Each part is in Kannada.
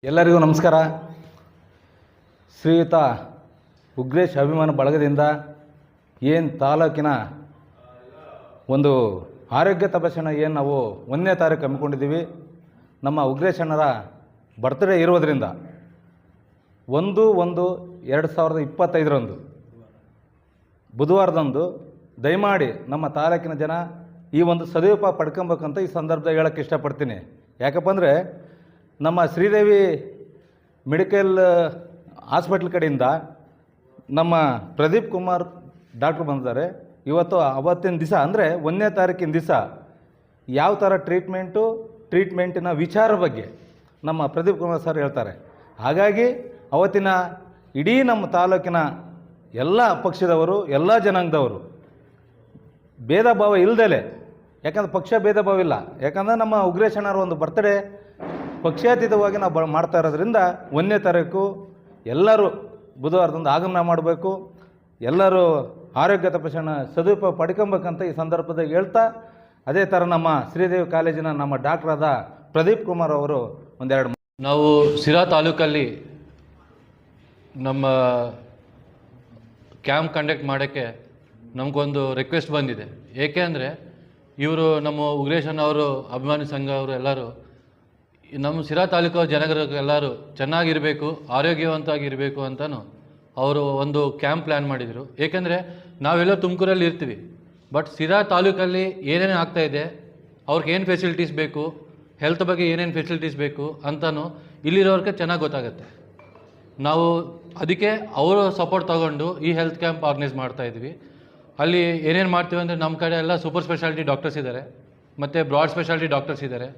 ಎಲ್ಲರಿಗೂ ನಮಸ್ಕಾರ. ಶ್ರೀಯುತ ಉಗ್ರೇಶ್ ಅಭಿಮಾನ ಬಳಗದಿಂದ ಏನು ತಾಲೂಕಿನ ಒಂದು ಆರೋಗ್ಯ ತಪಾಸಣೆ ಏನು ನಾವು 1ನೇ ತಾರೀಕು ಹಮ್ಮಿಕೊಂಡಿದ್ದೀವಿ. ನಮ್ಮ ಉಗ್ರೇಶ್ ಅಣ್ಣರ ಬರ್ತ್ಡೇ ಇರೋದರಿಂದ 1/1/2025 ಬುಧವಾರದಂದು ದಯಮಾಡಿ ನಮ್ಮ ತಾಲೂಕಿನ ಜನ ಈ ಒಂದು ಸದುಪಯೋಗ ಪಡ್ಕೊಬೇಕಂತ ಈ ಸಂದರ್ಭದಾಗ ಹೇಳೋಕ್ಕೆ ಇಷ್ಟಪಡ್ತೀನಿ. ಯಾಕಪ್ಪ ಅಂದರೆ ನಮ್ಮ ಶ್ರೀದೇವಿ ಮೆಡಿಕಲ್ ಹಾಸ್ಪಿಟ್ಲ್ ಕಡೆಯಿಂದ ನಮ್ಮ ಪ್ರದೀಪ್ ಕುಮಾರ್ ಡಾಕ್ಟ್ರು ಬಂದಿದ್ದಾರೆ. ಇವತ್ತು ಅವತ್ತಿನ ದಿವಸ ಅಂದರೆ 1ನೇ ತಾರೀಕಿನ ದಿವಸ ಯಾವ ಥರ ಟ್ರೀಟ್ಮೆಂಟಿನ ವಿಚಾರ ಬಗ್ಗೆ ನಮ್ಮ ಪ್ರದೀಪ್ ಕುಮಾರ್ ಸರ್ ಹೇಳ್ತಾರೆ. ಹಾಗಾಗಿ ಅವತ್ತಿನ ಇಡೀ ನಮ್ಮ ತಾಲೂಕಿನ ಎಲ್ಲ ಪಕ್ಷದವರು, ಎಲ್ಲ ಜನಾಂಗದವರು ಭೇದ ಭಾವ ಇಲ್ಲದೆ, ಯಾಕಂದ್ರೆ ಪಕ್ಷ ಭೇದ ಭಾವ ಇಲ್ಲ, ಯಾಕಂದರೆ ನಮ್ಮ ಉಗ್ರೇಶ್ ಅಣ್ಣರ ಒಂದು ಬರ್ತ್ಡೇ ಪಕ್ಷಾತೀತವಾಗಿ ನಾವು ಮಾಡ್ತಾ ಇರೋದ್ರಿಂದ 1ನೇ ತಾರೀಕು ಎಲ್ಲರೂ ಬುಧವಾರದಂದು ಆಗಮನ ಮಾಡಬೇಕು. ಎಲ್ಲರೂ ಆರೋಗ್ಯ ತಪಾಸಣೆ ಸದುಪಯೋಗ ಪಡ್ಕೊಬೇಕಂತ ಈ ಸಂದರ್ಭದಾಗ ಹೇಳ್ತಾ, ಅದೇ ಥರ ನಮ್ಮ ಶ್ರೀದೇವಿ ಕಾಲೇಜಿನ ನಮ್ಮ ಡಾಕ್ಟ್ರಾದ ಪ್ರದೀಪ್ ಕುಮಾರ್ ಅವರು ಒಂದೆರಡು ನಾವು ಸಿರಾ ತಾಲೂಕಲ್ಲಿ ನಮ್ಮ ಕ್ಯಾಂಪ್ ಕಂಡಕ್ಟ್ ಮಾಡೋಕ್ಕೆ ನಮಗೊಂದು ರಿಕ್ವೆಸ್ಟ್ ಬಂದಿದೆ. ಏಕೆ ಅಂದರೆ ಇವರು ನಮ್ಮ ಉಗ್ರೇಶನ್ ಅವರು ಅಭಿಮಾನಿ ಸಂಘ ಅವರು ಎಲ್ಲರೂ ನಮ್ಮ ಸಿರಾ ತಾಲೂಕು ಜನಗರಿಗೆಲ್ಲರೂ ಚೆನ್ನಾಗಿರಬೇಕು, ಆರೋಗ್ಯವಂತವಾಗಿರಬೇಕು ಅಂತಲೂ ಅವರು ಒಂದು ಕ್ಯಾಂಪ್ ಪ್ಲ್ಯಾನ್ ಮಾಡಿದರು. ಏಕೆಂದರೆ ನಾವೆಲ್ಲ ತುಮಕೂರಲ್ಲಿ ಇರ್ತೀವಿ, ಬಟ್ ಸಿರಾ ತಾಲೂಕಲ್ಲಿ ಏನೇನು ಆಗ್ತಾಯಿದೆ, ಅವ್ರಿಗೆ ಏನು ಫೆಸಿಲಿಟೀಸ್ ಬೇಕು, ಹೆಲ್ತ್ ಬಗ್ಗೆ ಏನೇನು ಫೆಸಿಲಿಟೀಸ್ ಬೇಕು ಅಂತಲೂ ಇಲ್ಲಿರೋರಿಗೆ ಚೆನ್ನಾಗಿ ಗೊತ್ತಾಗುತ್ತೆ. ನಾವು ಅದಕ್ಕೆ ಅವರು ಸಪೋರ್ಟ್ ತೊಗೊಂಡು ಈ ಹೆಲ್ತ್ ಕ್ಯಾಂಪ್ ಆರ್ಗನೈಸ್ ಮಾಡ್ತಾಯಿದ್ವಿ. ಅಲ್ಲಿ ಏನೇನು ಮಾಡ್ತೀವಿ ಅಂದರೆ ನಮ್ಮ ಕಡೆ ಎಲ್ಲ ಸೂಪರ್ ಸ್ಪೆಷಾಲಿಟಿ ಡಾಕ್ಟರ್ಸ್ ಇದ್ದಾರೆ, ಮತ್ತು ಬ್ರಾಡ್ ಸ್ಪೆಷಾಲಿಟಿ ಡಾಕ್ಟರ್ಸ್ ಇದ್ದಾರೆ,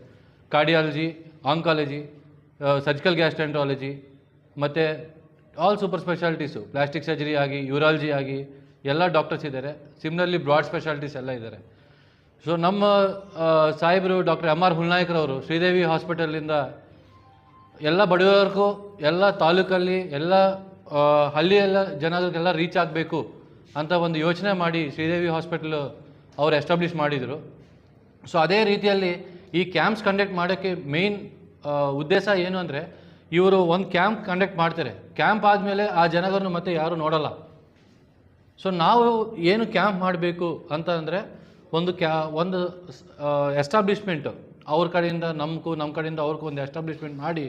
ಕಾರ್ಡಿಯಾಲಜಿ, ಆಂಕಾಲಜಿ, ಸರ್ಜಿಕಲ್ ಗ್ಯಾಸ್ಟ್ರೆಂಟ್ರಾಲಜಿ, ಮತ್ತು ಆಲ್ ಸೂಪರ್ ಸ್ಪೆಷಾಲಿಟೀಸು, ಪ್ಲಾಸ್ಟಿಕ್ ಸರ್ಜರಿ ಆಗಿ, ಯೂರಾಲಜಿ ಆಗಿ ಎಲ್ಲ ಡಾಕ್ಟರ್ಸ್ ಇದ್ದಾರೆ. ಸಿಮ್ಲರ್ಲಿ ಬ್ರಾಡ್ ಸ್ಪೆಷಾಲಿಟೀಸ್ ಎಲ್ಲ ಇದ್ದಾರೆ. ಸೊ ನಮ್ಮ ಸಾಹೇಬರು ಡಾಕ್ಟರ್ MR ಹುಲ್ನಾಯ್ಕರವರು ಶ್ರೀದೇವಿ ಹಾಸ್ಪಿಟಲಿಂದ ಎಲ್ಲ ಬಡವರಿಗೂ, ಎಲ್ಲ ತಾಲೂಕಲ್ಲಿ, ಎಲ್ಲ ಹಳ್ಳಿಯೆಲ್ಲ ಜನರಿಗೆಲ್ಲ ರೀಚ್ ಆಗಬೇಕು ಅಂತ ಒಂದು ಯೋಚನೆ ಮಾಡಿ ಶ್ರೀದೇವಿ ಹಾಸ್ಪಿಟಲ್ ಅವರು ಎಸ್ಟಾಬ್ಲಿಷ್ ಮಾಡಿದರು. ಸೊ ಅದೇ ರೀತಿಯಲ್ಲಿ ಈ ಕ್ಯಾಂಪ್ಸ್ ಕಂಡಕ್ಟ್ ಮಾಡೋಕ್ಕೆ ಮೇಯ್ನ್ ಉದ್ದೇಶ ಏನು ಅಂದರೆ, ಇವರು ಒಂದು ಕ್ಯಾಂಪ್ ಕಂಡಕ್ಟ್ ಮಾಡ್ತಾರೆ. ಕ್ಯಾಂಪ್ ಆದಮೇಲೆ ಆ ಜನಗಳನ್ನು ಮತ್ತೆ ಯಾರೂ ನೋಡಲ್ಲ. ಸೊ ನಾವು ಏನು ಕ್ಯಾಂಪ್ ಮಾಡಬೇಕು ಅಂತ ಅಂದರೆ, ಒಂದು ಎಸ್ಟಾಬ್ಲಿಷ್ಮೆಂಟು ಅವ್ರ ಕಡೆಯಿಂದ ನಮ್ಮ ಕಡೆಯಿಂದ ಅವ್ರಿಗೂ ಒಂದು ಎಸ್ಟಾಬ್ಲಿಷ್ಮೆಂಟ್ ಮಾಡಿ,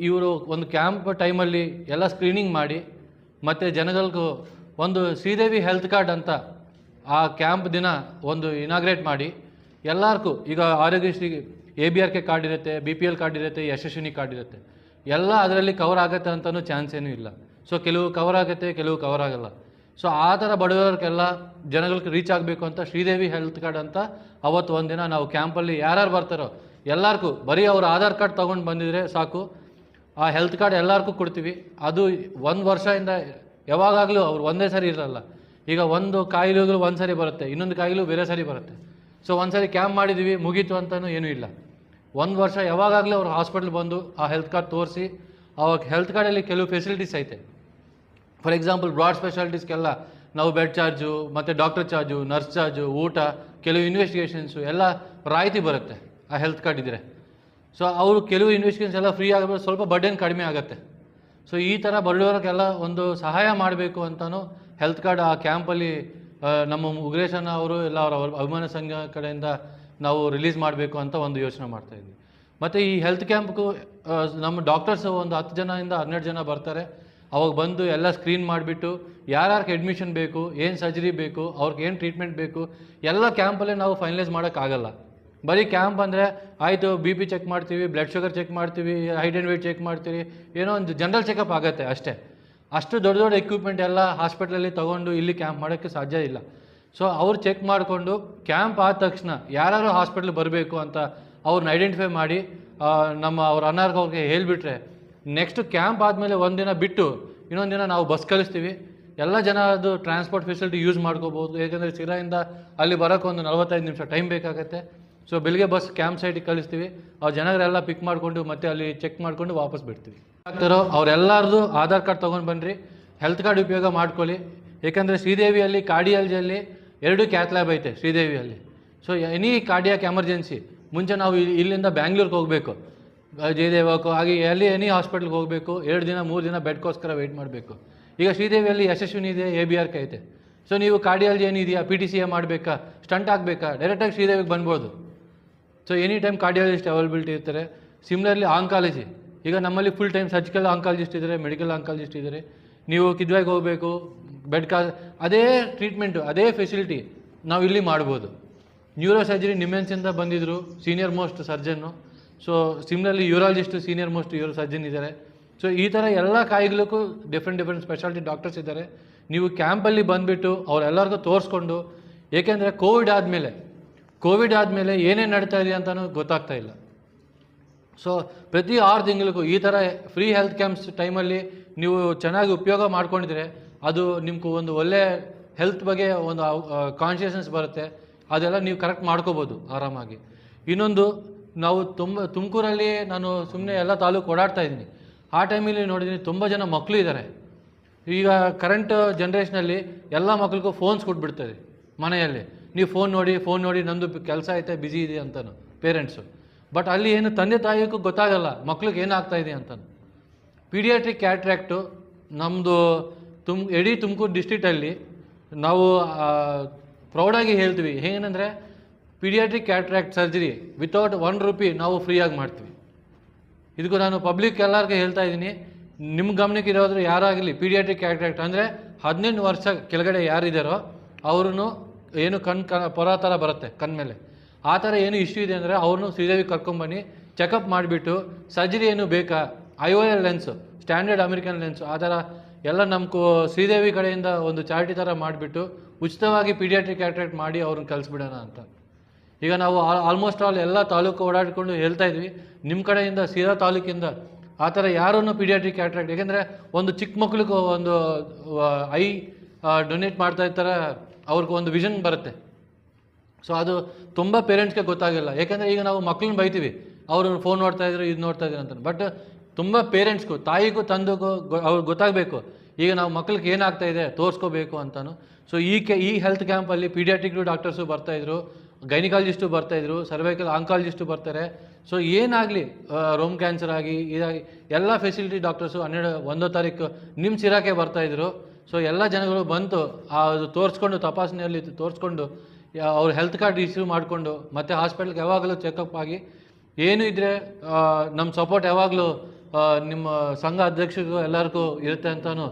ಇವರು ಒಂದು ಕ್ಯಾಂಪ್ ಟೈಮಲ್ಲಿ ಎಲ್ಲ ಸ್ಕ್ರೀನಿಂಗ್ ಮಾಡಿ, ಮತ್ತು ಜನಗಳಿಗೂ ಒಂದು ಶ್ರೀದೇವಿ ಹೆಲ್ತ್ ಕಾರ್ಡ್ ಅಂತ ಆ ಕ್ಯಾಂಪ್ ದಿನ ಒಂದು ಇನಾಗ್ರೇಟ್ ಮಾಡಿ, ಎಲ್ಲರಿಗೂ ಈಗ ಆರೋಗ್ಯಶ್ರೀ ABRK ಕಾರ್ಡ್ ಇರುತ್ತೆ, BPL ಕಾರ್ಡ್ ಇರುತ್ತೆ, ಯಶಸ್ವಿನಿ ಕಾರ್ಡ್ ಇರುತ್ತೆ, ಎಲ್ಲ ಅದರಲ್ಲಿ ಕವರ್ ಆಗುತ್ತೆ ಅಂತಲೂ ಚಾನ್ಸ್ ಏನೂ ಇಲ್ಲ. ಸೊ ಕೆಲವು ಕವರ್ ಆಗುತ್ತೆ, ಕೆಲವು ಕವರ್ ಆಗಲ್ಲ. ಸೊ ಆ ಥರ ಬಡವರಿಗೆಲ್ಲ ಜನಗಳಿಗೆ ರೀಚ್ ಆಗಬೇಕು ಅಂತ ಶ್ರೀದೇವಿ ಹೆಲ್ತ್ ಕಾರ್ಡ್ ಅಂತ ಅವತ್ತು ಒಂದಿನ ನಾವು ಕ್ಯಾಂಪಲ್ಲಿ ಯಾರ್ಯಾರು ಬರ್ತಾರೋ ಎಲ್ಲರಿಗೂ ಬರೀ ಅವ್ರ ಆಧಾರ್ ಕಾರ್ಡ್ ತೊಗೊಂಡು ಬಂದಿದ್ರೆ ಸಾಕು, ಆ ಹೆಲ್ತ್ ಕಾರ್ಡ್ ಎಲ್ಲರಿಗೂ ಕೊಡ್ತೀವಿ. ಅದು 1 ವರ್ಷದಿಂದ ಯಾವಾಗಲೂ ಅವ್ರು ಒಂದೇ ಸರಿ ಇರಲ್ಲ. ಈಗ ಒಂದು ಕಾಯಿಲೆಗಳು ಒಂದು ಸರಿ ಬರುತ್ತೆ, ಇನ್ನೊಂದು ಕಾಯಿಲೆ ಬೇರೆ ಸರಿ ಬರುತ್ತೆ. ಸೊ ಒಂದು ಸರಿ ಕ್ಯಾಂಪ್ ಮಾಡಿದ್ದೀವಿ ಮುಗೀತು ಅಂತಲೂ ಏನೂ ಇಲ್ಲ. 1 ವರ್ಷ ಯಾವಾಗಲೂ ಅವ್ರು ಹಾಸ್ಪಿಟ್ಲ್ ಬಂದು ಆ ಹೆಲ್ತ್ ಕಾರ್ಡ್ ತೋರಿಸಿ, ಅವಾಗ ಹೆಲ್ತ್ ಕಾರ್ಡಲ್ಲಿ ಕೆಲವು ಫೆಸಿಲಿಟೀಸ್ ಐತೆ. ಫಾರ್ ಎಕ್ಸಾಂಪಲ್ ಬ್ರಾಡ್ ಸ್ಪೆಷಾಲಿಟೀಸ್ಗೆಲ್ಲ ನಾವು ಬೆಡ್ ಚಾರ್ಜು, ಮತ್ತು ಡಾಕ್ಟರ್ ಚಾರ್ಜು, ನರ್ಸ್ ಚಾರ್ಜು, ಊಟ, ಕೆಲವು ಇನ್ವೆಸ್ಟಿಗೇಷನ್ಸು ಎಲ್ಲ ರಾಯಿತಿ ಬರುತ್ತೆ ಆ ಹೆಲ್ತ್ ಕಾರ್ಡ್ ಇದ್ದರೆ. ಸೊ ಅವರು ಕೆಲವು ಇನ್ವೆಸ್ಟಿಗೇಷನ್ಸ್ ಎಲ್ಲ ಫ್ರೀ ಆಗಬೇಕು, ಸ್ವಲ್ಪ ಬರ್ಡನ್ ಕಡಿಮೆ ಆಗುತ್ತೆ. ಸೊ ಈ ಥರ ಬಡವರಿಗೆಲ್ಲ ಒಂದು ಸಹಾಯ ಮಾಡಬೇಕು ಅಂತಲೂ ಹೆಲ್ತ್ ಕಾರ್ಡ್ ಆ ಕ್ಯಾಂಪಲ್ಲಿ ನಮ್ಮ ಉಗ್ರೇಶನ ಅವರು ಎಲ್ಲ ಅವರ ಅಭಿಮಾನ ಸಂಘ ಕಡೆಯಿಂದ ನಾವು ರಿಲೀಸ್ ಮಾಡಬೇಕು ಅಂತ ಒಂದು ಯೋಚನೆ ಮಾಡ್ತಾಯಿದ್ವಿ. ಮತ್ತು ಈ ಹೆಲ್ತ್ ಕ್ಯಾಂಪ್ಗೂ ನಮ್ಮ ಡಾಕ್ಟರ್ಸ್ ಒಂದು 10 ಜನದಿಂದ 12 ಜನ ಬರ್ತಾರೆ. ಅವಾಗ ಬಂದು ಎಲ್ಲ ಸ್ಕ್ರೀನ್ ಮಾಡಿಬಿಟ್ಟು ಯಾರ್ಯಾರಿಗೆ ಅಡ್ಮಿಷನ್ ಬೇಕು, ಏನು ಸರ್ಜರಿ ಬೇಕು, ಅವ್ರಿಗೆ ಏನು ಟ್ರೀಟ್ಮೆಂಟ್ ಬೇಕು, ಎಲ್ಲ ಕ್ಯಾಂಪಲ್ಲೇ ನಾವು ಫೈನಲೈಸ್ ಮಾಡೋಕ್ಕಾಗಲ್ಲ. ಬರೀ ಕ್ಯಾಂಪ್ ಅಂದರೆ ಆಯಿತು, BP ಚೆಕ್ ಮಾಡ್ತೀವಿ, ಬ್ಲಡ್ ಶುಗರ್ ಚೆಕ್ ಮಾಡ್ತೀವಿ, ಹೈಟ್ ಆ್ಯಂಡ್ ವೆಯ್ಟ್ ಚೆಕ್ ಮಾಡ್ತೀವಿ, ಏನೋ ಒಂದು ಜನರಲ್ ಚೆಕಪ್ ಆಗುತ್ತೆ ಅಷ್ಟೇ. ಅಷ್ಟು ದೊಡ್ಡ ದೊಡ್ಡ ಎಕ್ವಿಪ್ಮೆಂಟ್ ಎಲ್ಲ ಹಾಸ್ಪಿಟ್ಲಲ್ಲಿ ತೊಗೊಂಡು ಇಲ್ಲಿ ಕ್ಯಾಂಪ್ ಮಾಡೋಕ್ಕೆ ಸಾಧ್ಯ ಇಲ್ಲ. ಸೊ ಅವ್ರು ಚೆಕ್ ಮಾಡಿಕೊಂಡು ಕ್ಯಾಂಪ್ ಆದ ತಕ್ಷಣ ಯಾರು ಹಾಸ್ಪಿಟ್ಲ್ ಬರಬೇಕು ಅಂತ ಅವ್ರನ್ನ ಐಡೆಂಟಿಫೈ ಮಾಡಿ ಅವ್ರ ಅವ್ರಿಗೆ ಹೇಳಿಬಿಟ್ರೆ, ನೆಕ್ಸ್ಟ್ ಕ್ಯಾಂಪ್ ಆದಮೇಲೆ ಒಂದಿನ ಬಿಟ್ಟು ಇನ್ನೊಂದು ದಿನ ನಾವು ಬಸ್ ಕಳಿಸ್ತೀವಿ. ಎಲ್ಲ ಜನ ಅದು ಟ್ರಾನ್ಸ್ಪೋರ್ಟ್ ಫೆಸಿಲಿಟಿ ಯೂಸ್ ಮಾಡ್ಕೋಬೋದು. ಏಕೆಂದರೆ ಸಿರಾಯಿಂದ ಅಲ್ಲಿ ಬರೋಕ್ಕೆ ಒಂದು 45 ನಿಮಿಷ ಟೈಮ್ ಬೇಕಾಗುತ್ತೆ. ಸೊ ಬೆಳಿಗ್ಗೆ ಬಸ್ ಕ್ಯಾಂಪ್ ಸೈಟಿಗೆ ಕಳಿಸ್ತೀವಿ, ಅವ್ರ ಜನಗಳೆಲ್ಲ ಪಿಕ್ ಮಾಡಿಕೊಂಡು ಮತ್ತೆ ಅಲ್ಲಿ ಚೆಕ್ ಮಾಡಿಕೊಂಡು ವಾಪಸ್ ಬಿಡ್ತೀವಿ. ಆಗ್ತಾರೋ ಅವರೆಲ್ಲರದು ಆಧಾರ್ ಕಾರ್ಡ್ ತೊಗೊಂಡು ಬನ್ನಿರಿ, ಹೆಲ್ತ್ ಕಾರ್ಡ್ ಉಪಯೋಗ ಮಾಡ್ಕೊಳ್ಳಿ. ಏಕೆಂದರೆ ಶ್ರೀದೇವಿಯಲ್ಲಿ ಕಾರ್ಡಿಯಾಲಜಿಯಲ್ಲಿ 2 ಕ್ಯಾತ್ ಲ್ಯಾಬ್ ಐತೆ ಶ್ರೀದೇವಿಯಲ್ಲಿ. ಸೊ ಎನಿ ಕಾರ್ಡಿಯಾಕ್ ಎಮರ್ಜೆನ್ಸಿ ಮುಂಚೆ ನಾವು ಇಲ್ಲಿಂದ ಬ್ಯಾಂಗ್ಳೂರ್ಗೆ ಹೋಗಬೇಕು, ಜಯದೇವಕ್ಕೂ ಹಾಗೆ ಎನಿ ಹಾಸ್ಪಿಟ್ಲ್ಗೆ ಹೋಗಬೇಕು, 2 ದಿನ 3 ದಿನ ಬೆಡ್ಗೋಸ್ಕರ ವೆಯ್ಟ್ ಮಾಡಬೇಕು. ಈಗ ಶ್ರೀದೇವಿಯಲ್ಲಿ ಯಶಸ್ವಿನಿ ಇದೆ, ABRK ಐತೆ. ಸೊ ನೀವು ಕಾರ್ಡಿಯಾಲಜಿ ಏನಿದೆಯಾ, PTCA ಮಾಡಬೇಕಾ, ಸ್ಟಂಟ್ ಆಗಬೇಕಾ, ಡೈರೆಕ್ಟಾಗಿ ಶ್ರೀದೇವಿಗೆ ಬಂದ್ಬೋದು. So any time cardiologist availability ಇರ್ತಾರೆ. ಸಿಮಿಲರ್ಲಿ ಆಂಕಾಲಜಿ, ಈಗ ನಮ್ಮಲ್ಲಿ ಫುಲ್ ಟೈಮ್ ಸರ್ಜಿಕಲ್ ಆಂಕಾಲಜಿಸ್ಟ್ ಇದ್ದಾರೆ, ಮೆಡಿಕಲ್ ಆಂಕಾಲಜಿಸ್ಟ್ ಇದ್ದಾರೆ. ನೀವು ಕಿದ್ವಾಯಿಗೆ ಹೋಗಬೇಕು, ಅದೇ ಟ್ರೀಟ್ಮೆಂಟು, ಅದೇ ಫೆಸಿಲಿಟಿ ನಾವು ಇಲ್ಲಿ ಮಾಡ್ಬೋದು. ನ್ಯೂರೋ ಸರ್ಜರಿ ನಿಮ್ಮೆನ್ಸಿಂದ ಬಂದಿದ್ದರು, senior most surgeon. So similarly urologist senior most uro surgeon ಇದ್ದಾರೆ. ಸೊ ಈ ಥರ ಎಲ್ಲ ಕಾಯಿಲೆಗಳಿಗೂ ಡಿಫ್ರೆಂಟ್ ಸ್ಪೆಷಾಲಿಟಿ ಡಾಕ್ಟರ್ಸ್ ಇದ್ದಾರೆ. ನೀವು ಕ್ಯಾಂಪಲ್ಲಿ ಬಂದುಬಿಟ್ಟು ಅವರೆಲ್ಲರಿಗೂ ತೋರಿಸ್ಕೊಂಡು, ಏಕೆಂದರೆ ಕೋವಿಡ್ ಆದಮೇಲೆ ಏನೇನು ನಡೀತಾ ಇದೆ ಅಂತಲೂ ಗೊತ್ತಾಗ್ತಾ ಇಲ್ಲ. ಸೊ ಪ್ರತಿ 6 ತಿಂಗಳಿಗೂ ಈ ಥರ ಫ್ರೀ ಹೆಲ್ತ್ ಕ್ಯಾಂಪ್ಸ್ ಟೈಮಲ್ಲಿ ನೀವು ಚೆನ್ನಾಗಿ ಉಪಯೋಗ ಮಾಡ್ಕೊಂಡಿದ್ರೆ ಅದು ನಿಮ್ಗೆ ಒಂದು ಒಳ್ಳೆ ಹೆಲ್ತ್ ಬಗ್ಗೆ ಒಂದು ಕಾನ್ಷಿಯಸ್ನೆಸ್ ಬರುತ್ತೆ. ಅದೆಲ್ಲ ನೀವು ಕರೆಕ್ಟ್ ಮಾಡ್ಕೋಬೋದು ಆರಾಮಾಗಿ. ಇನ್ನೊಂದು, ನಾವು ತುಮಕೂರಲ್ಲಿ ನಾನು ಸುಮ್ಮನೆ ಎಲ್ಲ ತಾಲೂಕು ಓಡಾಡ್ತಾ ಇದ್ದೀನಿ. ಆ ಟೈಮಲ್ಲಿ ನೋಡಿದ್ದೀನಿ ತುಂಬ ಜನ ಮಕ್ಕಳು ಇದ್ದಾರೆ. ಈಗ ಕರೆಂಟ್ ಜನ್ರೇಷನಲ್ಲಿ ಎಲ್ಲ ಮಕ್ಳಿಗೂ ಫೋನ್ಸ್ ಕೊಟ್ಬಿಡ್ತಾರೆ ಮನೆಯಲ್ಲಿ. ನೀವು ಫೋನ್ ನೋಡಿ ನಂದು ಕೆಲಸ ಐತೆ, ಬ್ಯುಸಿ ಇದೆ ಅಂತಲೂ ಪೇರೆಂಟ್ಸು. ಬಟ್ ಅಲ್ಲಿ ಏನು ತಂದೆ ತಾಯಿಗೂ ಗೊತ್ತಾಗಲ್ಲ ಮಕ್ಳಿಗೆ ಏನಾಗ್ತಾ ಇದೆ ಅಂತಲೂ. ಪೀಡಿಯಾಟ್ರಿಕ್ ಕ್ಯಾಟ್ರಾಕ್ಟು ನಮ್ಮದು ಇಡೀ ತುಮಕೂರು ಡಿಸ್ಟ್ರಿಕ್ಟಲ್ಲಿ ನಾವು ಪ್ರೌಡಾಗಿ ಹೇಳ್ತೀವಿ. ಏನಂದರೆ paediatric cataract surgery without 1 rupee ನಾವು ಫ್ರೀಯಾಗಿ ಮಾಡ್ತೀವಿ. ಇದಕ್ಕೂ ನಾನು ಪಬ್ಲಿಕ್ ಎಲ್ಲರಿಗೂ ಹೇಳ್ತಾ ಇದ್ದೀನಿ, ನಿಮ್ಮ ಗಮನಕ್ಕೆ ಇರೋದ್ರೆ ಯಾರಾಗಲಿ ಪೀಡಿಯಾಟ್ರಿಕ್ ಕ್ಯಾಟ್ರಾಕ್ಟ್ ಅಂದರೆ 18 ವರ್ಷ ಕೆಳಗಡೆ ಯಾರಿದ್ದಾರೋ ಅವ್ರೂ ಏನು ಪೊರ ಥರ ಬರುತ್ತೆ ಕಣ್ಮೇಲೆ, ಆ ಥರ ಏನು ಇಶ್ಯೂ ಇದೆ ಅಂದರೆ ಅವ್ರನ್ನೂ ಶ್ರೀದೇವಿ ಕರ್ಕೊಂಬನ್ನಿ, ಚೆಕಪ್ ಮಾಡಿಬಿಟ್ಟು ಸರ್ಜರಿ ಏನು ಬೇಕಾ, IOL lens, standard American lens, ಆ ಥರ ಎಲ್ಲ ನಮ್ಮ ಶ್ರೀದೇವಿ ಕಡೆಯಿಂದ ಒಂದು ಚಾರಿಟಿ ಥರ ಮಾಡಿಬಿಟ್ಟು ಉಚಿತವಾಗಿ ಪೀಡಿಯಾಟ್ರಿಕ್ ಕ್ಯಾಟ್ರಾಕ್ಟ್ ಮಾಡಿ ಅವ್ರನ್ನ ಕಳಿಸ್ಬಿಡೋಣ ಅಂತ. ಈಗ ನಾವು ಆಲ್ಮೋಸ್ಟ್ ಎಲ್ಲ ತಾಲೂಕು ಓಡಾಡಿಕೊಂಡು ಹೇಳ್ತಾ ಇದ್ವಿ, ನಿಮ್ಮ ಕಡೆಯಿಂದ ಸಿರಾ ತಾಲೂಕಿಂದ ಆ ಥರ ಯಾರನ್ನು ಪೀಡಿಯಾಟ್ರಿಕ್ ಕ್ಯಾಟ್ರಾಕ್ಟ್, ಯಾಕೆಂದರೆ ಒಂದು ಚಿಕ್ಕ ಮಕ್ಳಿಗೂ ಒಂದು ಐ ಡೊನೇಟ್ ಮಾಡ್ತಾ ಇರ್ತಾರೆ, ಅವ್ರಿಗೆ ಒಂದು ವಿಷನ್ ಬರುತ್ತೆ. ಸೊ ಅದು ತುಂಬ ಪೇರೆಂಟ್ಸ್ಗೆ ಗೊತ್ತಾಗಿಲ್ಲ. ಯಾಕೆಂದರೆ ಈಗ ನಾವು ಮಕ್ಳನ್ನ ಬೈತೀವಿ, ಅವರು ಫೋನ್ ನೋಡ್ತಾಯಿದ್ರು, ಇದು ನೋಡ್ತಾಯಿದ್ರು ಅಂತ. ಬಟ್ ತುಂಬ ಪೇರೆಂಟ್ಸ್ಗೂ, ತಾಯಿಗೂ ತಂದೆಗೂ ಅವ್ರಿಗೆ ಗೊತ್ತಾಗಬೇಕು ಈಗ ನಾವು ಮಕ್ಳಿಗೆ ಏನಾಗ್ತಾ ಇದೆ ತೋರಿಸ್ಕೋಬೇಕು ಅಂತಲೂ. ಸೊ ಈ ಹೆಲ್ತ್ ಕ್ಯಾಂಪಲ್ಲಿ ಪೀಡಿಯಾಟ್ರಿಕ್ ಡಾಕ್ಟರ್ಸು ಬರ್ತಾಯಿದ್ರು, ಗೈನಿಕಾಲಜಿಸ್ಟು ಬರ್ತಾಯಿದ್ರು, ಸರ್ವೈಕಲ್ ಆಂಕಾಲಜಿಸ್ಟು ಬರ್ತಾರೆ. ಸೊ ಏನಾಗಲಿ ರೋಮ್ ಕ್ಯಾನ್ಸರ್ ಆಗಿ ಇದಾಗಿ ಎಲ್ಲ ಫೆಸಿಲಿಟಿ ಡಾಕ್ಟರ್ಸು 1 ತಾರೀಕು ನಿಮ್ಮ ಸಿರಾಕೆ ಬರ್ತಾಯಿದ್ರು. ಸೊ ಎಲ್ಲ ಜನಗಳು ಬಂತು ಅದು ತೋರಿಸ್ಕೊಂಡು, ತಪಾಸಣೆಯಲ್ಲಿ ತೋರಿಸ್ಕೊಂಡು ಅವ್ರ ಹೆಲ್ತ್ ಕಾರ್ಡ್ ಇಶ್ಯೂ ಮಾಡಿಕೊಂಡು ಮತ್ತು ಹಾಸ್ಪಿಟ್ಲ್ಗೆ ಯಾವಾಗಲೂ ಚೆಕಪ್ ಆಗಿ ಏನು ಇದ್ದರೆ ನಮ್ಮ ಸಪೋರ್ಟ್ ಯಾವಾಗಲೂ ನಿಮ್ಮ ಸಂಘ ಅಧ್ಯಕ್ಷರಿಗೂ ಎಲ್ಲರಿಗೂ ಇರುತ್ತೆ ಅಂತಲೂ.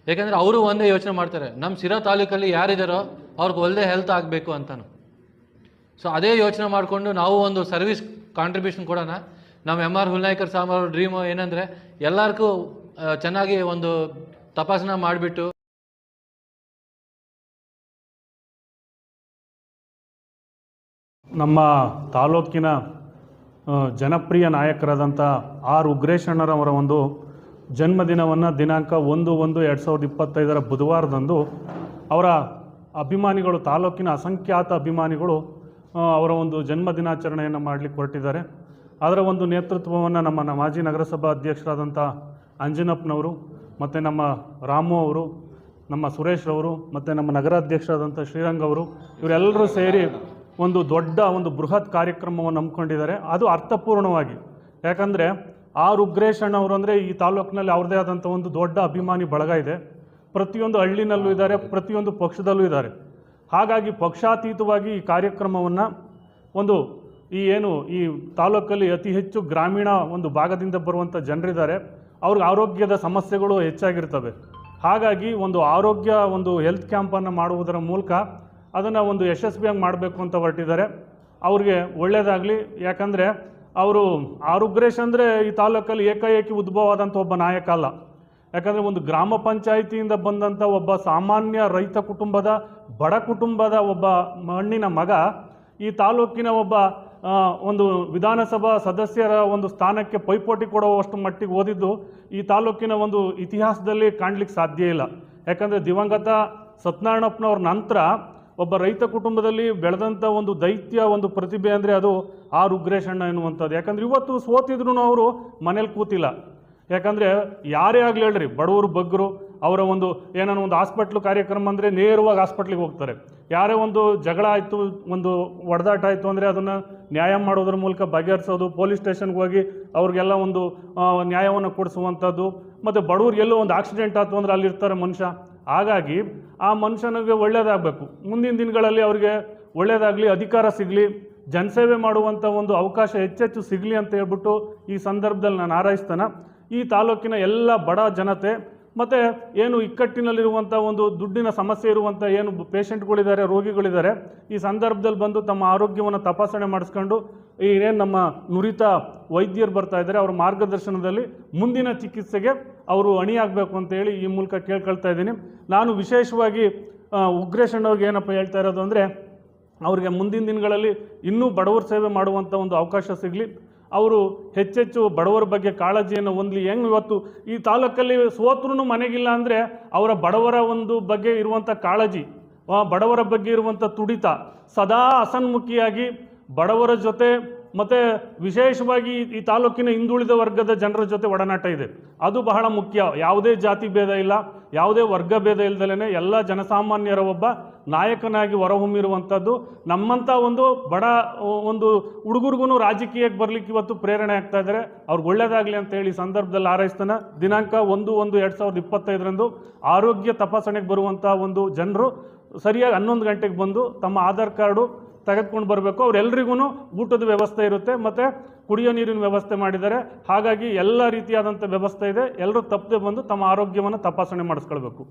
ಯಾಕೆಂದರೆ ಅವರು ಒಂದೇ ಯೋಚನೆ ಮಾಡ್ತಾರೆ, ನಮ್ಮ ಸಿರಾ ತಾಲೂಕಲ್ಲಿ ಯಾರಿದ್ದಾರೋ ಅವ್ರಿಗೆ ಒಳ್ಳೆ ಹೆಲ್ತ್ ಆಗಬೇಕು ಅಂತಲೂ. ಸೊ ಅದೇ ಯೋಚನೆ ಮಾಡಿಕೊಂಡು ನಾವು ಒಂದು ಸರ್ವಿಸ್ ಕಾಂಟ್ರಿಬ್ಯೂಷನ್ ಕೊಡೋಣ. ನಮ್ಮ MR ಹುಲ್ನಾಯ್ಕರ್ ಸಾಮಾರು ಡ್ರೀಮು ಏನಂದರೆ ಎಲ್ಲರಿಗೂ ಚೆನ್ನಾಗಿ ಒಂದು ತಪಾಸಣೆ ಮಾಡಿಬಿಟ್ಟು ನಮ್ಮ ತಾಲೂಕಿನ ಜನಪ್ರಿಯ ನಾಯಕರಾದಂಥ ಆರ್ ಉಗ್ರೇಶಣ್ಣರವರ ಒಂದು ಜನ್ಮದಿನವನ್ನು ದಿನಾಂಕ 1/1/2025 ಬುಧವಾರದಂದು ಅವರ ಅಭಿಮಾನಿಗಳು, ತಾಲೂಕಿನ ಅಸಂಖ್ಯಾತ ಅಭಿಮಾನಿಗಳು ಅವರ ಒಂದು ಜನ್ಮದಿನಾಚರಣೆಯನ್ನು ಮಾಡಲಿಕ್ಕೆ ಹೊರಟಿದ್ದಾರೆ. ಅದರ ಒಂದು ನೇತೃತ್ವವನ್ನು ನಮ್ಮ ಮಾಜಿ ನಗರಸಭಾ ಅಧ್ಯಕ್ಷರಾದಂಥ ಅಂಜನಪ್ಪನವರು ಮತ್ತು ನಮ್ಮ ರಾಮು ಅವರು, ನಮ್ಮ ಸುರೇಶ್ ಅವರು ಮತ್ತು ನಮ್ಮ ನಗರಾಧ್ಯಕ್ಷರಾದಂಥ ಶ್ರೀರಂಗ್ ಅವರು, ಇವರೆಲ್ಲರೂ ಸೇರಿ ಒಂದು ದೊಡ್ಡ ಒಂದು ಬೃಹತ್ ಕಾರ್ಯಕ್ರಮವನ್ನು ಹಮ್ಮಿಕೊಂಡಿದ್ದಾರೆ. ಅದು ಅರ್ಥಪೂರ್ಣವಾಗಿ, ಯಾಕಂದರೆ ಆರ್ ಉಗ್ರೇಶಣ್ಣವರು ಅಂದರೆ ಈ ತಾಲೂಕಿನಲ್ಲಿ ಅವ್ರದ್ದೇ ಆದಂಥ ಒಂದು ದೊಡ್ಡ ಅಭಿಮಾನಿ ಬಳಗ ಇದೆ. ಪ್ರತಿಯೊಂದು ಹಳ್ಳಿನಲ್ಲೂ ಇದ್ದಾರೆ, ಪ್ರತಿಯೊಂದು ಪಕ್ಷದಲ್ಲೂ ಇದ್ದಾರೆ. ಹಾಗಾಗಿ ಪಕ್ಷಾತೀತವಾಗಿ ಈ ಕಾರ್ಯಕ್ರಮವನ್ನು ಒಂದು ಈ ತಾಲೂಕಲ್ಲಿ ಅತಿ ಹೆಚ್ಚು ಗ್ರಾಮೀಣ ಒಂದು ಭಾಗದಿಂದ ಬರುವಂಥ ಜನರಿದ್ದಾರೆ, ಅವ್ರಿಗೆ ಆರೋಗ್ಯದ ಸಮಸ್ಯೆಗಳು ಹೆಚ್ಚಾಗಿರ್ತವೆ. ಹಾಗಾಗಿ ಒಂದು ಆರೋಗ್ಯ ಒಂದು ಹೆಲ್ತ್ ಕ್ಯಾಂಪನ್ನು ಮಾಡುವುದರ ಮೂಲಕ ಅದನ್ನು ಒಂದು ಯಶಸ್ವಿಯಾಗಿ ಮಾಡಬೇಕು ಅಂತ ಹೊರಟಿದ್ದಾರೆ. ಅವ್ರಿಗೆ ಒಳ್ಳೆಯದಾಗಲಿ. ಯಾಕಂದರೆ ಅವರು ಆರ್ ಉಗ್ರೇಶ್ ಅಂದರೆ ಈ ತಾಲೂಕಲ್ಲಿ ಏಕಾಏಕಿ ಉದ್ಭವ ಆದಂಥ ಒಬ್ಬ ನಾಯಕ ಅಲ್ಲ. ಯಾಕಂದರೆ ಒಂದು ಗ್ರಾಮ ಪಂಚಾಯಿತಿಯಿಂದ ಬಂದಂಥ ಒಬ್ಬ ಸಾಮಾನ್ಯ ರೈತ ಕುಟುಂಬದ, ಬಡ ಕುಟುಂಬದ ಒಬ್ಬ ಮಣ್ಣಿನ ಮಗ ಈ ತಾಲೂಕಿನ ಒಬ್ಬ ಒಂದು ವಿಧಾನಸಭಾ ಸದಸ್ಯರ ಒಂದು ಸ್ಥಾನಕ್ಕೆ ಪೈಪೋಟಿ ಕೊಡುವಷ್ಟು ಮಟ್ಟಿಗೆ ಓದಿದ್ದು ಈ ತಾಲೂಕಿನ ಒಂದು ಇತಿಹಾಸದಲ್ಲಿ ಕಾಣಲಿಕ್ಕೆ ಸಾಧ್ಯ ಇಲ್ಲ. ಯಾಕಂದರೆ ದಿವಂಗತ ಸತ್ಯನಾರಾಯಣಪ್ಪನವ್ರ ನಂತರ ಒಬ್ಬ ರೈತ ಕುಟುಂಬದಲ್ಲಿ ಬೆಳೆದಂಥ ಒಂದು ದೈತ್ಯ ಒಂದು ಪ್ರತಿಭೆ ಅಂದರೆ ಅದು ಆರ್ ಉಗ್ರೇಶಣ್ಣ ಎನ್ನುವಂಥದ್ದು. ಯಾಕಂದರೆ ಇವತ್ತು ಸೋತಿದ್ರು ಅವರು ಮನೇಲಿ ಕೂತಿಲ್ಲ. ಯಾಕಂದರೆ ಯಾರೇ ಆಗಲಿ ಹೇಳ್ರಿ, ಬಡವರು ಬಗ್ಗರು ಅವರ ಒಂದು ಏನಾನ ಒಂದು ಹಾಸ್ಪಿಟ್ಲು ಕಾರ್ಯಕ್ರಮ ಅಂದರೆ ನೇರವಾಗಿ ಹಾಸ್ಪಿಟ್ಲಿಗೆ ಹೋಗ್ತಾರೆ. ಯಾರೇ ಒಂದು ಜಗಳ ಆಯಿತು, ಒಂದು ಹೊಡೆದಾಟ ಆಯಿತು ಅಂದರೆ ಅದನ್ನು ನ್ಯಾಯ ಮಾಡೋದ್ರ ಮೂಲಕ ಬಗೆಹರಿಸೋದು, ಪೊಲೀಸ್ ಸ್ಟೇಷನ್ಗೆ ಹೋಗಿ ಅವ್ರಿಗೆಲ್ಲ ಒಂದು ನ್ಯಾಯವನ್ನು ಕೊಡಿಸುವಂಥದ್ದು. ಮತ್ತು ಬಡವ್ರಿಗೆಲ್ಲೋ ಒಂದು ಆಕ್ಸಿಡೆಂಟ್ ಆಯಿತು ಅಂದರೆ ಅಲ್ಲಿರ್ತಾರೆ ಮನುಷ್ಯ. ಹಾಗಾಗಿ ಆ ಮನುಷ್ಯನಿಗೆ ಒಳ್ಳೆಯದಾಗಬೇಕು, ಮುಂದಿನ ದಿನಗಳಲ್ಲಿ ಅವ್ರಿಗೆ ಒಳ್ಳೆಯದಾಗಲಿ, ಅಧಿಕಾರ ಸಿಗಲಿ, ಜನಸೇವೆ ಮಾಡುವಂಥ ಒಂದು ಅವಕಾಶ ಹೆಚ್ಚೆಚ್ಚು ಸಿಗಲಿ ಅಂತ ಹೇಳ್ಬಿಟ್ಟು ಈ ಸಂದರ್ಭದಲ್ಲಿ ನಾನು ಹಾರೈಸ್ತಾನೆ. ಈ ತಾಲೂಕಿನ ಎಲ್ಲ ಬಡ ಜನತೆ ಮತ್ತು ಏನು ಇಕ್ಕಟ್ಟಿನಲ್ಲಿರುವಂಥ ಒಂದು ದುಡ್ಡಿನ ಸಮಸ್ಯೆ ಇರುವಂಥ ಏನು ಪೇಷಂಟ್ಗಳಿದ್ದಾರೆ, ರೋಗಿಗಳಿದ್ದಾರೆ, ಈ ಸಂದರ್ಭದಲ್ಲಿ ಬಂದು ತಮ್ಮ ಆರೋಗ್ಯವನ್ನು ತಪಾಸಣೆ ಮಾಡಿಸ್ಕೊಂಡು ಏನೇನು ನಮ್ಮ ನುರಿತ ವೈದ್ಯರು ಬರ್ತಾ ಇದ್ದಾರೆ ಅವರ ಮಾರ್ಗದರ್ಶನದಲ್ಲಿ ಮುಂದಿನ ಚಿಕಿತ್ಸೆಗೆ ಅವರು ಅಣಿಯಾಗಬೇಕು ಅಂತೇಳಿ ಈ ಮೂಲಕ ಕೇಳ್ಕೊಳ್ತಾ ಇದ್ದೀನಿ. ನಾನು ವಿಶೇಷವಾಗಿ ಉಗ್ರೇಶಣ್ಣವ್ರಿಗೆ ಏನಪ್ಪ ಹೇಳ್ತಾ ಇರೋದು ಅಂದರೆ, ಅವರಿಗೆ ಮುಂದಿನ ದಿನಗಳಲ್ಲಿ ಇನ್ನೂ ಬಡವರ ಸೇವೆ ಮಾಡುವಂಥ ಒಂದು ಅವಕಾಶ ಸಿಗಲಿ, ಅವರು ಹೆಚ್ಚೆಚ್ಚು ಬಡವರ ಬಗ್ಗೆ ಕಾಳಜಿಯನ್ನು ಹೊಂದಲಿ. ಹೆಂಗೆ ಇವತ್ತು ಈ ತಾಲೂಕಲ್ಲಿ ಸೋತ್ರೂ ಮನೆಗಿಲ್ಲ ಅಂದರೆ ಅವರ ಬಡವರ ಒಂದು ಬಗ್ಗೆ ಇರುವಂಥ ಕಾಳಜಿ, ಬಡವರ ಬಗ್ಗೆ ಇರುವಂಥ ತುಡಿತ, ಸದಾ ಹಸನ್ಮುಖಿಯಾಗಿ ಬಡವರ ಜೊತೆ ಮತ್ತು ವಿಶೇಷವಾಗಿ ಈ ತಾಲೂಕಿನ ಹಿಂದುಳಿದ ವರ್ಗದ ಜನರ ಜೊತೆ ಒಡನಾಟ ಇದೆ. ಅದು ಬಹಳ ಮುಖ್ಯ. ಯಾವುದೇ ಜಾತಿ ಭೇದ ಇಲ್ಲ, ಯಾವುದೇ ವರ್ಗ ಭೇದ ಇಲ್ದಲೇ ಎಲ್ಲ ಜನಸಾಮಾನ್ಯರ ಒಬ್ಬ ನಾಯಕನಾಗಿ ಹೊರಹೊಮ್ಮಿರುವಂಥದ್ದು. ನಮ್ಮಂಥ ಒಂದು ಬಡ ಒಂದು ಹುಡುಗರಿಗೂ ರಾಜಕೀಯಕ್ಕೆ ಬರಲಿಕ್ಕೆ ಇವತ್ತು ಪ್ರೇರಣೆ ಆಗ್ತಾ ಇದ್ದಾರೆ. ಅವ್ರಿಗೆ ಒಳ್ಳೆಯದಾಗಲಿ ಅಂತೇಳಿ ಸಂದರ್ಭದಲ್ಲಿ ಹಾರೈಸ್ತಾನೆ. ದಿನಾಂಕ 1/1/2025 ಆರೋಗ್ಯ ತಪಾಸಣೆಗೆ ಬರುವಂಥ ಒಂದು ಜನರು ಸರಿಯಾಗಿ 11 ಗಂಟೆಗೆ ಬಂದು ತಮ್ಮ ಆಧಾರ್ ಕಾರ್ಡು ತೆಗೆದುಕೊಂಡು ಬರಬೇಕು. ಅವರೆಲ್ಲರಿಗೂ ಊಟದ ವ್ಯವಸ್ಥೆ ಇರುತ್ತೆ ಮತ್ತು ಕುಡಿಯೋ ನೀರಿನ ವ್ಯವಸ್ಥೆ ಮಾಡಿದ್ದಾರೆ. ಹಾಗಾಗಿ ಎಲ್ಲ ರೀತಿಯಾದಂಥ ವ್ಯವಸ್ಥೆ ಇದೆ. ಎಲ್ಲರೂ ತಪ್ಪದೆ ಬಂದು ತಮ್ಮ ಆರೋಗ್ಯವನ್ನು ತಪಾಸಣೆ ಮಾಡಿಸ್ಕೊಳ್ಬೇಕು.